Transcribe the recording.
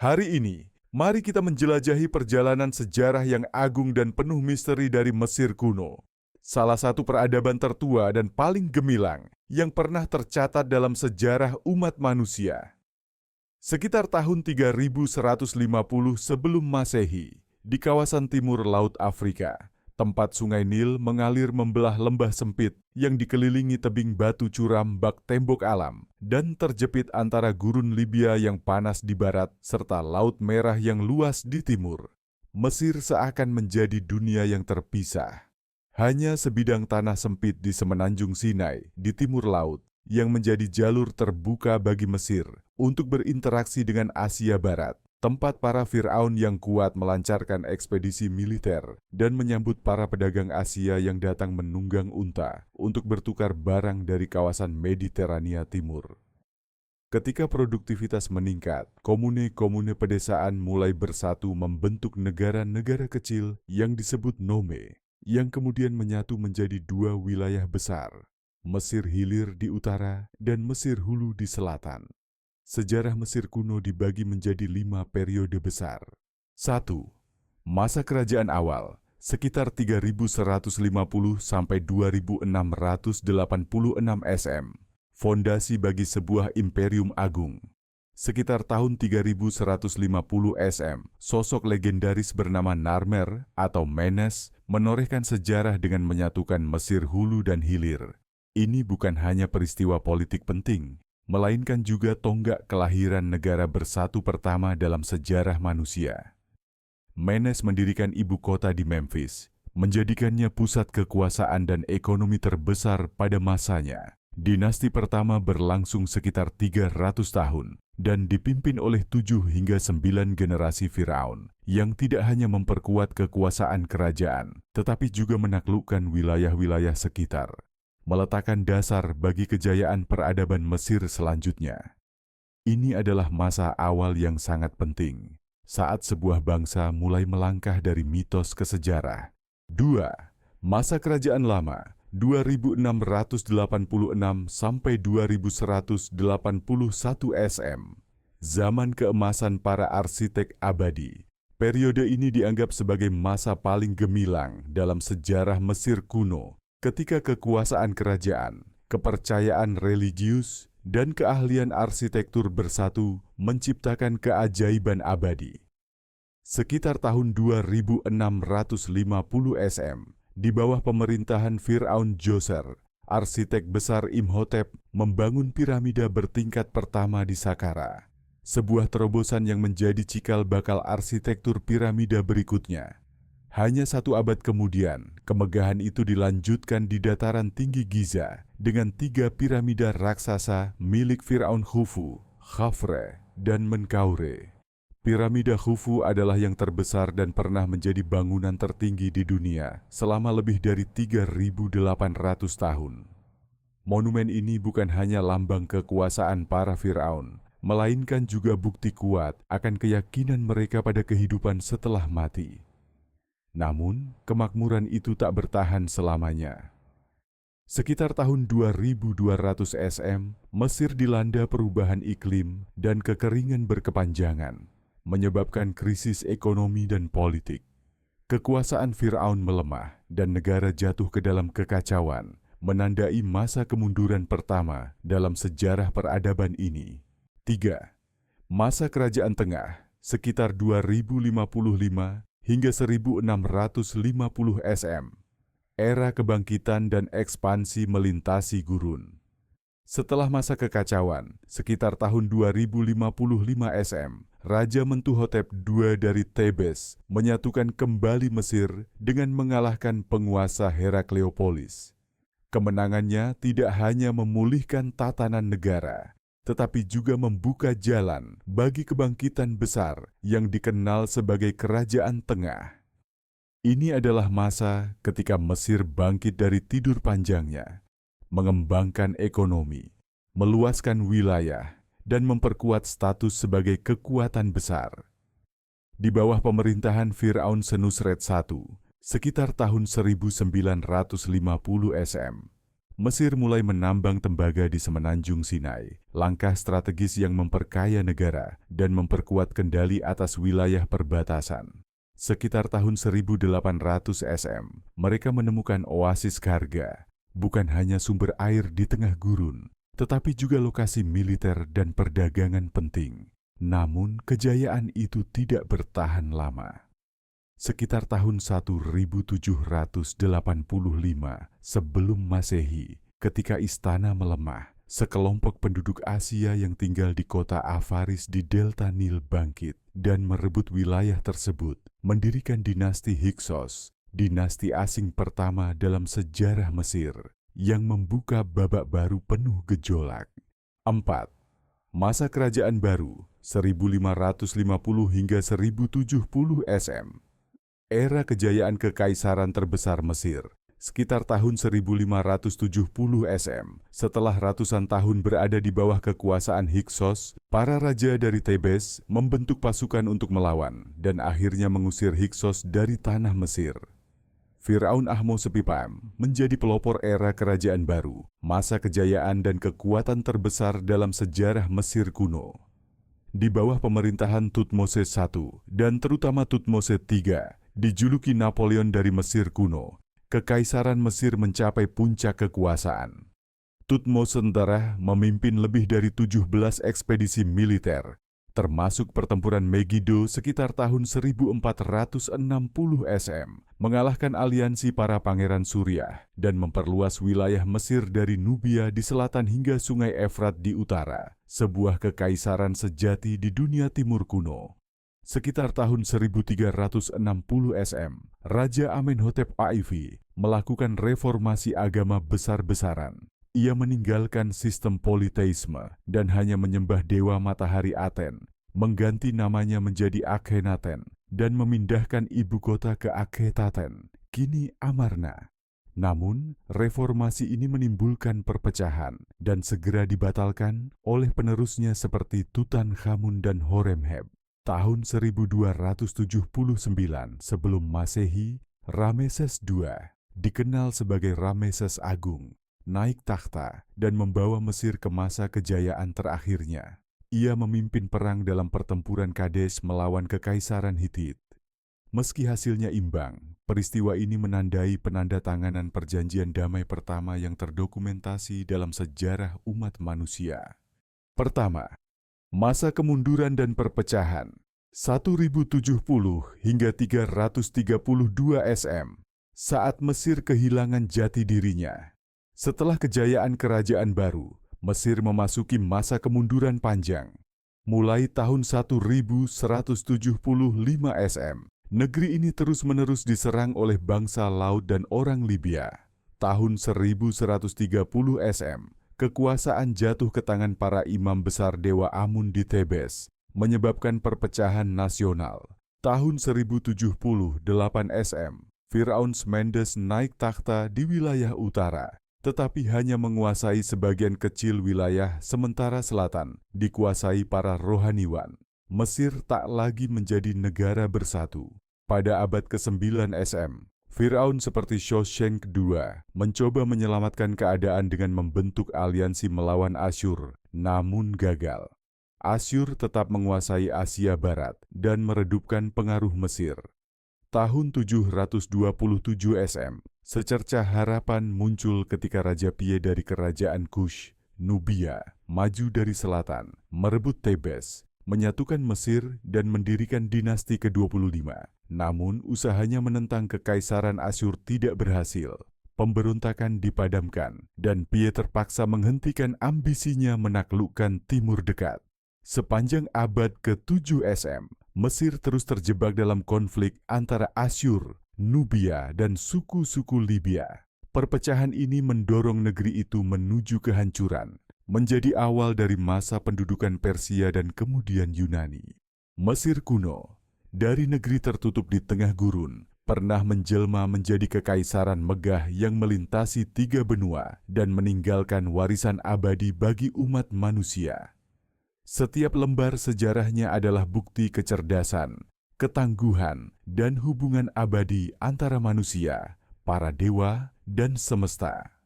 Hari ini, mari kita menjelajahi perjalanan sejarah yang agung dan penuh misteri dari Mesir kuno. Salah satu peradaban tertua dan paling gemilang yang pernah tercatat dalam sejarah umat manusia. Sekitar tahun 3150 sebelum Masehi, di kawasan timur Laut Afrika, tempat sungai Nil mengalir membelah lembah sempit yang dikelilingi tebing batu curam bak tembok alam dan terjepit antara gurun Libya yang panas di barat serta Laut Merah yang luas di timur. Mesir seakan menjadi dunia yang terpisah. Hanya sebidang tanah sempit di semenanjung Sinai di timur laut yang menjadi jalur terbuka bagi Mesir untuk berinteraksi dengan Asia Barat, tempat para Fir'aun yang kuat melancarkan ekspedisi militer dan menyambut para pedagang Asia yang datang menunggang unta untuk bertukar barang dari kawasan Mediterania Timur. Ketika produktivitas meningkat, komune-komune pedesaan mulai bersatu membentuk negara-negara kecil yang disebut nome, yang kemudian menyatu menjadi dua wilayah besar, Mesir Hilir di utara dan Mesir Hulu di selatan. Sejarah Mesir kuno dibagi menjadi 5 periode besar. 1. Masa kerajaan awal, sekitar 3150 sampai 2686 SM. Fondasi bagi sebuah imperium agung. Sekitar tahun 3150 SM, sosok legendaris bernama Narmer atau Menes menorehkan sejarah dengan menyatukan Mesir Hulu dan Hilir. Ini bukan hanya peristiwa politik penting, melainkan juga tonggak kelahiran negara bersatu pertama dalam sejarah manusia. Menes mendirikan ibu kota di Memphis, menjadikannya pusat kekuasaan dan ekonomi terbesar pada masanya. Dinasti pertama berlangsung sekitar 300 tahun dan dipimpin oleh 7 hingga 9 generasi Firaun yang tidak hanya memperkuat kekuasaan kerajaan, tetapi juga menaklukkan wilayah-wilayah sekitar, meletakkan dasar bagi kejayaan peradaban Mesir selanjutnya. Ini adalah masa awal yang sangat penting, saat sebuah bangsa mulai melangkah dari mitos ke sejarah. 2. Masa Kerajaan Lama, 2686 sampai 2181 SM. Zaman keemasan para arsitek abadi. Periode ini dianggap sebagai masa paling gemilang dalam sejarah Mesir kuno, ketika kekuasaan kerajaan, kepercayaan religius, dan keahlian arsitektur bersatu menciptakan keajaiban abadi. Sekitar tahun 2650 SM, di bawah pemerintahan Fir'aun Djoser, arsitek besar Imhotep membangun piramida bertingkat pertama di Saqqara, sebuah terobosan yang menjadi cikal bakal arsitektur piramida berikutnya. Hanya 1 abad kemudian, kemegahan itu dilanjutkan di dataran tinggi Giza dengan 3 piramida raksasa milik Fir'aun Khufu, Khafre, dan Menkaure. Piramida Khufu adalah yang terbesar dan pernah menjadi bangunan tertinggi di dunia selama lebih dari 3.800 tahun. Monumen ini bukan hanya lambang kekuasaan para Fir'aun, melainkan juga bukti kuat akan keyakinan mereka pada kehidupan setelah mati. Namun, kemakmuran itu tak bertahan selamanya. Sekitar tahun 2200 SM, Mesir dilanda perubahan iklim dan kekeringan berkepanjangan, menyebabkan krisis ekonomi dan politik. Kekuasaan Fir'aun melemah dan negara jatuh ke dalam kekacauan, menandai masa kemunduran pertama dalam sejarah peradaban ini. 3. Masa Kerajaan Tengah, sekitar 2055 hingga 1650 SM. Era kebangkitan dan ekspansi melintasi gurun. Setelah masa kekacauan, sekitar tahun 2055 SM, Raja Mentuhotep II dari Thebes menyatukan kembali Mesir dengan mengalahkan penguasa Herakleopolis. Kemenangannya tidak hanya memulihkan tatanan negara, tetapi juga membuka jalan bagi kebangkitan besar yang dikenal sebagai Kerajaan Tengah. Ini adalah masa ketika Mesir bangkit dari tidur panjangnya, mengembangkan ekonomi, meluaskan wilayah, dan memperkuat status sebagai kekuatan besar. Di bawah pemerintahan Fir'aun Senusret I, sekitar tahun 1950 SM, Mesir mulai menambang tembaga di semenanjung Sinai, langkah strategis yang memperkaya negara dan memperkuat kendali atas wilayah perbatasan. Sekitar tahun 1800 SM, mereka menemukan oasis Karga, bukan hanya sumber air di tengah gurun, tetapi juga lokasi militer dan perdagangan penting. Namun, kejayaan itu tidak bertahan lama. Sekitar tahun 1785 sebelum Masehi, ketika istana melemah, sekelompok penduduk Asia yang tinggal di kota Avaris di delta Nil bangkit dan merebut wilayah tersebut, mendirikan dinasti Hyksos, dinasti asing pertama dalam sejarah Mesir, yang membuka babak baru penuh gejolak. 4. Masa Kerajaan Baru 1550 hingga 1070 SM. Era kejayaan kekaisaran terbesar Mesir, sekitar tahun 1570 SM, setelah ratusan tahun berada di bawah kekuasaan Hyksos, para raja dari Tebes membentuk pasukan untuk melawan dan akhirnya mengusir Hyksos dari tanah Mesir. Firaun Ahmosepipam menjadi pelopor era kerajaan baru, masa kejayaan dan kekuatan terbesar dalam sejarah Mesir kuno. Di bawah pemerintahan Tutmosis I dan terutama Tutmosis III, dijuluki Napoleon dari Mesir kuno, kekaisaran Mesir mencapai puncak kekuasaan. Tutmosis III memimpin lebih dari 17 ekspedisi militer, termasuk pertempuran Megiddo sekitar tahun 1460 SM, mengalahkan aliansi para pangeran Suriah dan memperluas wilayah Mesir dari Nubia di selatan hingga Sungai Efrat di utara, sebuah kekaisaran sejati di dunia timur kuno. Sekitar tahun 1360 SM, Raja Amenhotep IV melakukan reformasi agama besar-besaran. Ia meninggalkan sistem politeisme dan hanya menyembah dewa matahari Aten, mengganti namanya menjadi Akhenaten, dan memindahkan ibu kota ke Akhetaten, kini Amarna. Namun, reformasi ini menimbulkan perpecahan dan segera dibatalkan oleh penerusnya seperti Tutankhamun dan Horemheb. Tahun 1279 sebelum Masehi, Rameses II, dikenal sebagai Rameses Agung, naik takhta dan membawa Mesir ke masa kejayaan terakhirnya. Ia memimpin perang dalam pertempuran Kadesh melawan Kekaisaran Hitit. Meski hasilnya imbang, peristiwa ini menandai penandatanganan perjanjian damai pertama yang terdokumentasi dalam sejarah umat manusia. Pertama, masa kemunduran dan perpecahan 1070 hingga 332 SM, saat Mesir kehilangan jati dirinya. Setelah kejayaan kerajaan baru, Mesir memasuki masa kemunduran panjang. Mulai tahun 1175 SM, negeri ini terus-menerus diserang oleh bangsa laut dan orang Libya. Tahun 1130 SM, kekuasaan jatuh ke tangan para imam besar Dewa Amun di Tebes, menyebabkan perpecahan nasional. Tahun 1078 SM, Firaun Mendes naik takhta di wilayah utara, tetapi hanya menguasai sebagian kecil wilayah sementara selatan dikuasai para rohaniwan. Mesir tak lagi menjadi negara bersatu. Pada abad ke-9 SM, Firaun seperti Shoshenq II mencoba menyelamatkan keadaan dengan membentuk aliansi melawan Asyur, namun gagal. Asyur tetap menguasai Asia Barat dan meredupkan pengaruh Mesir. Tahun 727 SM, secercah harapan muncul ketika Raja Pie dari kerajaan Kush, Nubia, maju dari selatan, merebut Tebes, menyatukan Mesir dan mendirikan dinasti ke-25. Namun, usahanya menentang kekaisaran Asyur tidak berhasil. Pemberontakan dipadamkan, dan Pie terpaksa menghentikan ambisinya menaklukkan Timur Dekat. Sepanjang abad ke-7 SM, Mesir terus terjebak dalam konflik antara Asyur, Nubia, dan suku-suku Libya. Perpecahan ini mendorong negeri itu menuju kehancuran, menjadi awal dari masa pendudukan Persia dan kemudian Yunani. Mesir kuno, dari negeri tertutup di tengah gurun, pernah menjelma menjadi kekaisaran megah yang melintasi 3 benua dan meninggalkan warisan abadi bagi umat manusia. Setiap lembar sejarahnya adalah bukti kecerdasan, ketangguhan, dan hubungan abadi antara manusia, para dewa, dan semesta.